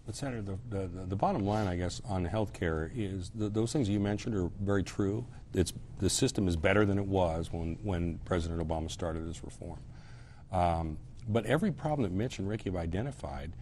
But Senator, the bottom line, I guess, on health care is those things you mentioned are very true. The system is better than it was when President Obama started this reform. But every problem that Mitch and Ricky have identified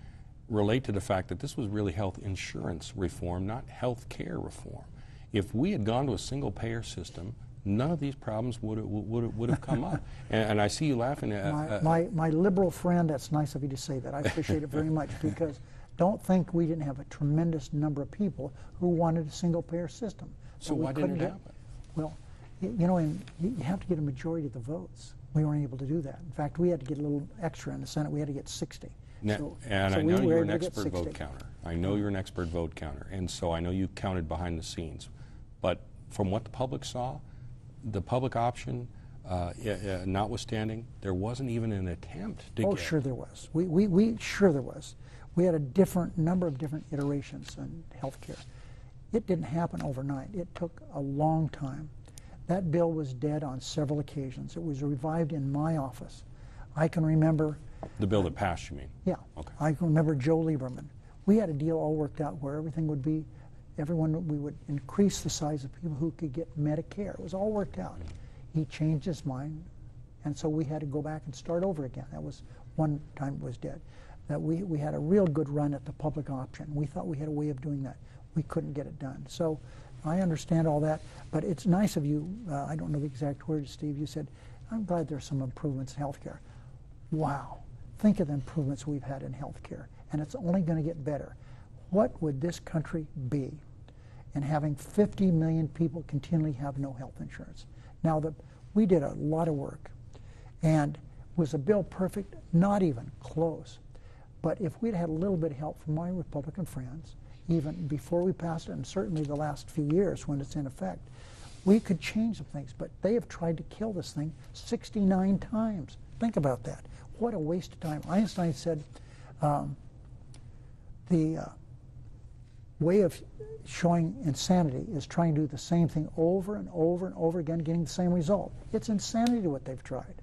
relate to the fact that this was really health insurance reform, not health care reform. If we had gone to a single payer system, none of these problems would have come up. And I see you laughing at my liberal friend. That's nice of you to say that. I appreciate it very much, because don't think we didn't have a tremendous number of people who wanted a single payer system. So why didn't it happen? Well, you know, you have to get a majority of the votes. We weren't able to do that. In fact, we had to get a little extra in the Senate. We had to get 60. I know you're an expert vote counter. I know you're an expert vote counter, and so I know you counted behind the scenes. But from what the public saw, the public option notwithstanding, there wasn't even an attempt to get. Oh, sure there was. We sure there was. We had a number of different iterations in health care. It didn't happen overnight. It took a long time. That bill was dead on several occasions. It was revived in my office. I can remember. The bill that passed, you mean? Yeah. Okay. I can remember Joe Lieberman. We had a deal all worked out where everything would be, we would increase the size of people who could get Medicare. It was all worked out. He changed his mind, and so we had to go back and start over again. That was one time it was dead. That we had a real good run at the public option. We thought we had a way of doing that. We couldn't get it done. So I understand all that, but it's nice of you, I don't know the exact words, Steve, you said, I'm glad there's some improvements in health care. Wow, think of the improvements we've had in health care, and it's only going to get better. What would this country be in having 50 million people continually have no health insurance? Now, we did a lot of work, and was the bill perfect? Not even close. But if we'd had a little bit of help from my Republican friends, even before we passed it, and certainly the last few years when it's in effect, we could change some things. But they have tried to kill this thing 69 times. Think about that. What a waste of time. Einstein said the way of showing insanity is trying to do the same thing over and over and over again, getting the same result. It's insanity what they've tried.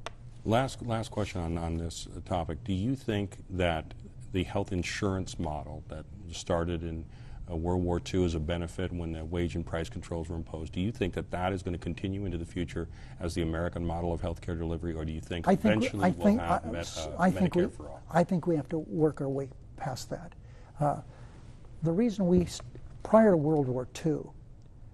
Last question on this topic. Do you think that the health insurance model that started in World War II as a benefit when the wage and price controls were imposed, do you think that that is going to continue into the future as the American model of healthcare delivery, or do you think eventually we'll have Medicare for all? I think we have to work our way past that. The reason prior to World War II,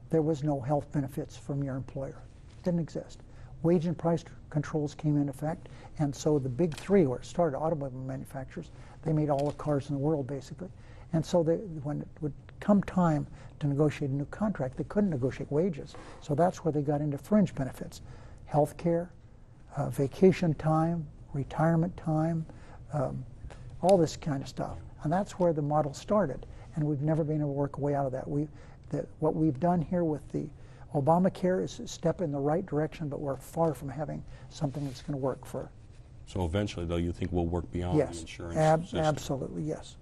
there was no health benefits from your employer. It didn't exist. Wage and price controls came into effect, and so the big three, where it started, automobile manufacturers, they made all the cars in the world basically. And so when it would come time to negotiate a new contract, they couldn't negotiate wages. So that's where they got into fringe benefits. Health care, vacation time, retirement time, all this kind of stuff. And that's where the model started. And we've never been able to work a way out of that. What we've done here with the ObamaCare is a step in the right direction, but we're far from having something that's going to work for. So eventually, though, you think we'll work beyond the insurance system? Absolutely, yes.